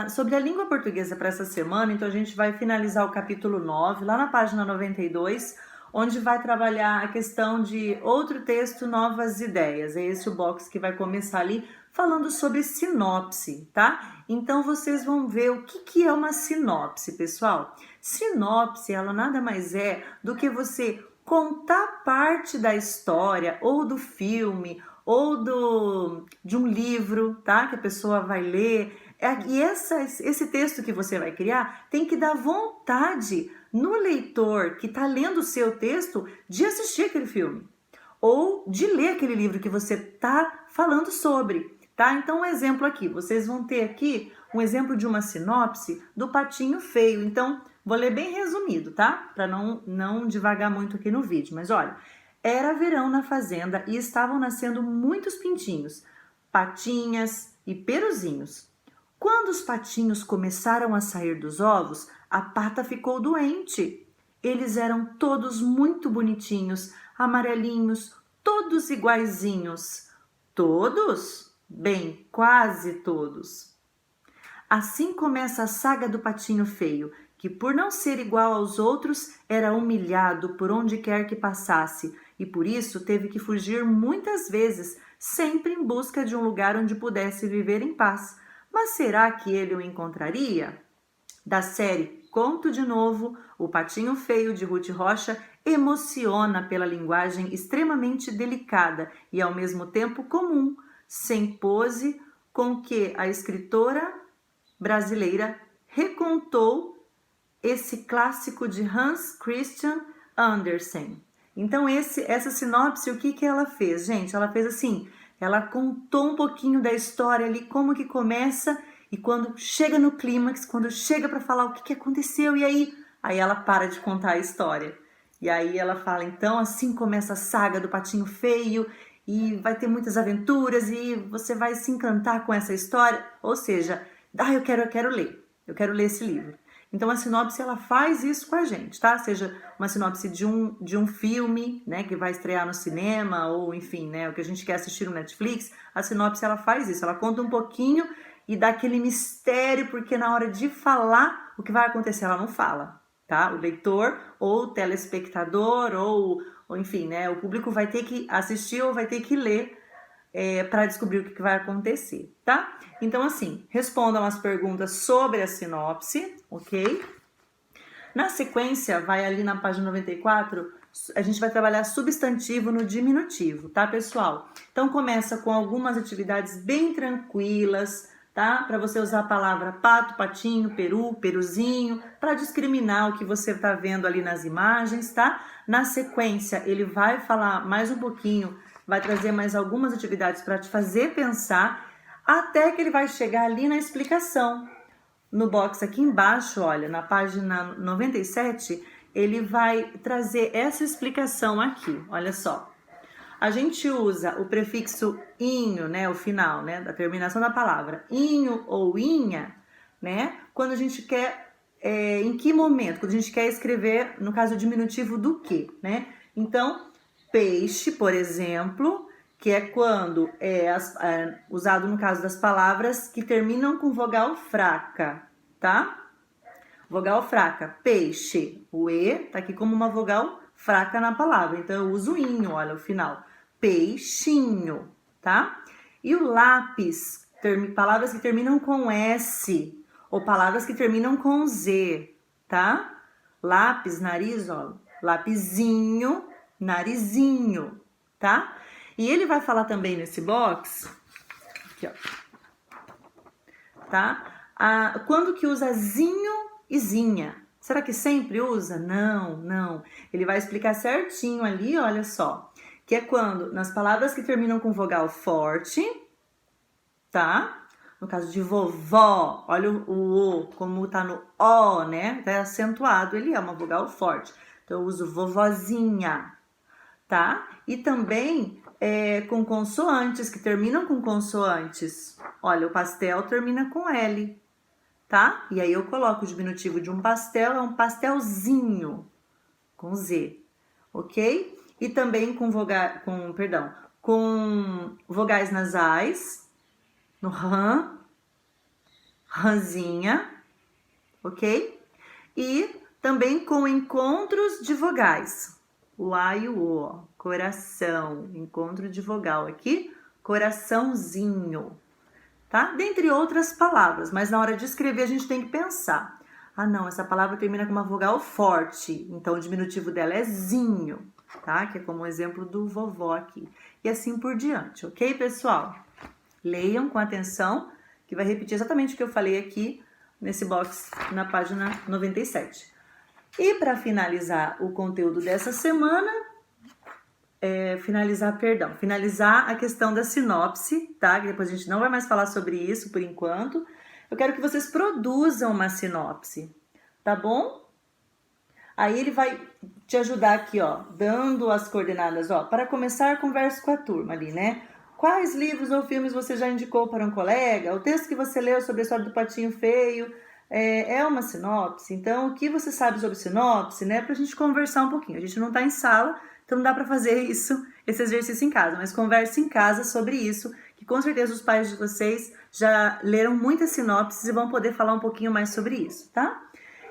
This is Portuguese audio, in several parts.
Sobre a língua portuguesa para essa semana, então a gente vai finalizar o capítulo 9, lá na página 92, onde vai trabalhar a questão de outro texto, novas ideias. É esse o box que vai começar ali falando sobre sinopse, tá? Então vocês vão ver o que é uma sinopse, pessoal. Sinopse, ela nada mais é do que você contar parte da história ou do filme ou de um livro, tá? Que a pessoa vai ler. E esse texto que você vai criar tem que dar vontade no leitor que está lendo o seu texto de assistir aquele filme ou de ler aquele livro que você está falando sobre, tá? Então, um exemplo aqui, vocês vão ter aqui um exemplo de uma sinopse do Patinho Feio. Então, vou ler bem resumido, tá? Para não devagar muito aqui no vídeo. Mas olha, era verão na fazenda e estavam nascendo muitos pintinhos, patinhas e peruzinhos. Quando os patinhos começaram a sair dos ovos, a pata ficou doente. Eles eram todos muito bonitinhos, amarelinhos, todos iguaizinhos. Todos? Bem, quase todos. Assim começa a saga do Patinho Feio, que por não ser igual aos outros, era humilhado por onde quer que passasse e por isso teve que fugir muitas vezes, sempre em busca de um lugar onde pudesse viver em paz. Mas será que ele o encontraria? Da série Conto de Novo, O Patinho Feio de Ruth Rocha emociona pela linguagem extremamente delicada e ao mesmo tempo comum, sem pose, com que a escritora brasileira recontou esse clássico de Hans Christian Andersen. Então essa sinopse, o que ela fez? Gente, ela fez assim, ela contou um pouquinho da história ali, como que começa e quando chega no clímax, quando chega para falar o que aconteceu e aí ela para de contar a história. E aí ela fala, então assim começa a saga do Patinho Feio e vai ter muitas aventuras e você vai se encantar com essa história. Ou seja, eu quero ler esse livro. Então a sinopse ela faz isso com a gente, tá? Seja uma sinopse de um filme, né, que vai estrear no cinema ou enfim, né, o que a gente quer assistir no Netflix, a sinopse ela faz isso, ela conta um pouquinho e dá aquele mistério porque na hora de falar o que vai acontecer ela não fala, tá? O leitor ou o telespectador ou enfim, né, o público vai ter que assistir ou vai ter que ler para descobrir o que vai acontecer, tá? Então, assim, respondam as perguntas sobre a sinopse, ok? Na sequência, vai ali na página 94, a gente vai trabalhar substantivo no diminutivo, tá, pessoal? Então, começa com algumas atividades bem tranquilas, tá? Para você usar a palavra pato, patinho, peru, peruzinho, para discriminar o que você tá vendo ali nas imagens, tá? Na sequência, ele vai falar mais um pouquinho, vai trazer mais algumas atividades para te fazer pensar, até que ele vai chegar ali na explicação. No box aqui embaixo, olha, na página 97, ele vai trazer essa explicação aqui, olha só. A gente usa o prefixo inho, né, o final, né, da terminação da palavra, inho ou inha, né, quando a gente quer, em que momento? Quando a gente quer escrever, no caso, o diminutivo do que, né? Então, peixe, por exemplo, que é quando usado no caso das palavras que terminam com vogal fraca, tá? Vogal fraca, peixe. O E tá aqui como uma vogal fraca na palavra, então eu uso inho, olha o final. Peixinho, tá? E o lápis, palavras que terminam com S ou palavras que terminam com Z, tá? Lápis, nariz, ó, lapisinho, narizinho, tá? E ele vai falar também nesse box, aqui, ó, tá? Quando que usa zinho e zinha? Será que sempre usa? Não, não. Ele vai explicar certinho ali, olha só. Que é quando, nas palavras que terminam com vogal forte, tá? No caso de vovó, olha o como tá no O, né? Tá acentuado, ele é uma vogal forte. Então eu uso vovozinha, tá? E também com consoantes, que terminam com consoantes. Olha, o pastel termina com L, tá? E aí eu coloco o diminutivo de um pastel, é um pastelzinho, com Z, ok? E também com com vogais nasais, no RAM, rãzinha, ok? E também com encontros de vogais. O A e o O, ó. Coração, encontro de vogal aqui, coraçãozinho, tá? Dentre outras palavras, mas na hora de escrever a gente tem que pensar. Ah, não, essa palavra termina com uma vogal forte, então o diminutivo dela é zinho, tá? Que é como o exemplo do vovó aqui. E assim por diante, ok, pessoal? Leiam com atenção, que vai repetir exatamente o que eu falei aqui nesse box na página 97. E para finalizar o conteúdo dessa semana, finalizar a questão da sinopse, tá? Que depois a gente não vai mais falar sobre isso por enquanto. Eu quero que vocês produzam uma sinopse, tá bom? Aí ele vai te ajudar aqui, ó, dando as coordenadas, ó. Para começar, converse com a turma ali, né? Quais livros ou filmes você já indicou para um colega? O texto que você leu sobre a história do Patinho Feio é uma sinopse. Então, o que você sabe sobre sinopse, né? Pra gente conversar um pouquinho. A gente não tá em sala, então não dá para fazer esse exercício em casa, mas converse em casa sobre isso, que com certeza os pais de vocês já leram muitas sinopses e vão poder falar um pouquinho mais sobre isso, tá?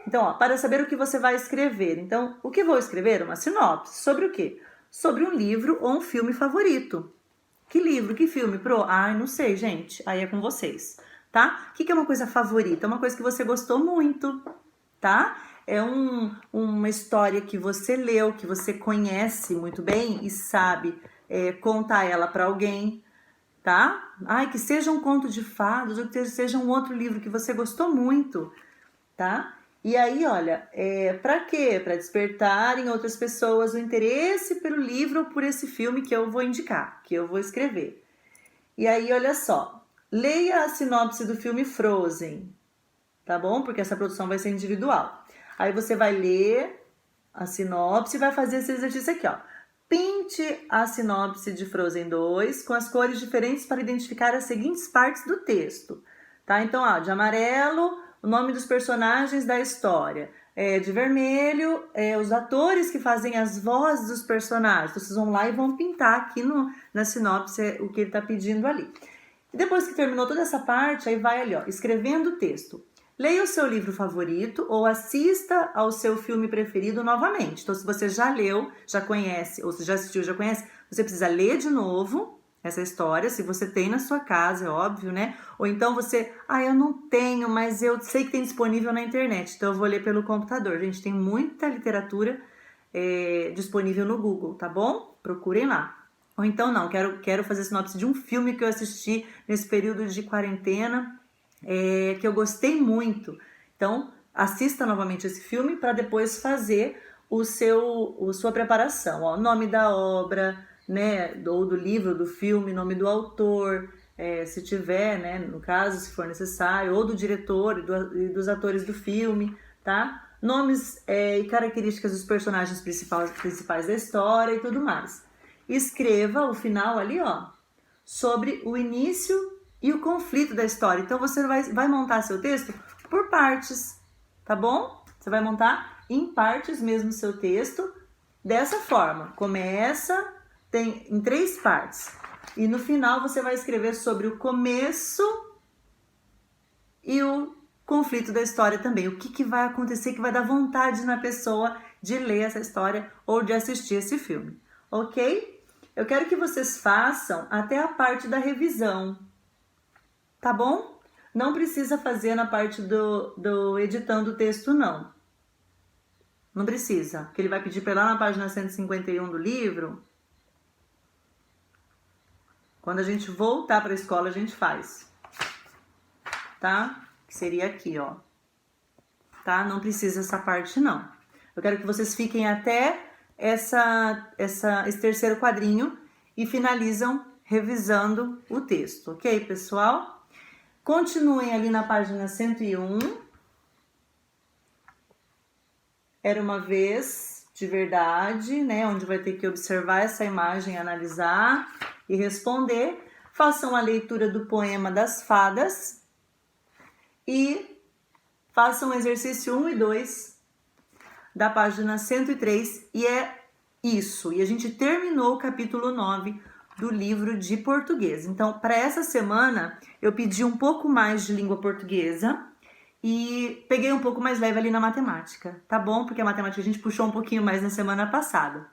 Então, ó, para saber o que você vai escrever. Então, o que vou escrever? Uma sinopse. Sobre o quê? Sobre um livro ou um filme favorito. Que livro, que filme, Pro? Ai, não sei, gente. Aí é com vocês, tá? O que é uma coisa favorita? É uma coisa que você gostou muito, tá? É uma história que você leu, que você conhece muito bem e sabe contar ela para alguém, tá? Ai, que seja um conto de fadas ou que seja um outro livro que você gostou muito, tá? E aí, olha, para quê? Para despertar em outras pessoas o interesse pelo livro ou por esse filme que eu vou indicar, que eu vou escrever. E aí, olha só, leia a sinopse do filme Frozen, tá bom? Porque essa produção vai ser individual. Aí você vai ler a sinopse e vai fazer esse exercício aqui, ó. Pinte a sinopse de Frozen 2 com as cores diferentes para identificar as seguintes partes do texto, tá? Então, ó, de amarelo, o nome dos personagens da história. De vermelho, os atores que fazem as vozes dos personagens. Então, vocês vão lá e vão pintar aqui na sinopse o que ele está pedindo ali. E depois que terminou toda essa parte, aí vai ali, ó, escrevendo o texto. Leia o seu livro favorito ou assista ao seu filme preferido novamente. Então, se você já leu, já conhece, ou se já assistiu, já conhece, você precisa ler de novo essa história, se você tem na sua casa, é óbvio, né? Ou então você, eu não tenho, mas eu sei que tem disponível na internet, então eu vou ler pelo computador. Gente, tem muita literatura disponível no Google, tá bom? Procurem lá. Ou então não, quero fazer sinopse de um filme que eu assisti nesse período de quarentena, que eu gostei muito. Então, assista novamente esse filme para depois fazer sua preparação. Ó, nome da obra, né, ou do livro, do filme, nome do autor, se tiver, né, no caso, se for necessário, ou do diretor e dos atores do filme, tá? Nomes e características dos personagens principais da história e tudo mais. Escreva o final ali, ó, sobre o início e o conflito da história. Então, você vai montar seu texto por partes, tá bom? Você vai montar em partes mesmo seu texto, dessa forma. Começa, tem em 3 partes. E no final você vai escrever sobre o começo e o conflito da história também. O que vai acontecer que vai dar vontade na pessoa de ler essa história ou de assistir esse filme, ok? Eu quero que vocês façam até a parte da revisão, tá bom? Não precisa fazer na parte do editando o texto, não. Não precisa, porque ele vai pedir para ir lá na página 151 do livro. Quando a gente voltar para a escola, a gente faz, tá? Que seria aqui, ó. Tá? Não precisa essa parte, não. Eu quero que vocês fiquem até esse terceiro quadrinho e finalizam revisando o texto, ok, pessoal? Continuem ali na página 101. Era uma vez de verdade, né? Onde vai ter que observar essa imagem, analisar e responder. Façam a leitura do poema das fadas e façam o exercício 1 e 2 da página 103 e é isso. E a gente terminou o capítulo 9 do livro de português. Então, para essa semana, eu pedi um pouco mais de língua portuguesa e peguei um pouco mais leve ali na matemática, tá bom? Porque a matemática a gente puxou um pouquinho mais na semana passada.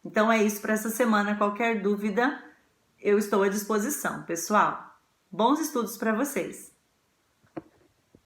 Então é isso para essa semana. Qualquer dúvida, eu estou à disposição, pessoal. Bons estudos para vocês!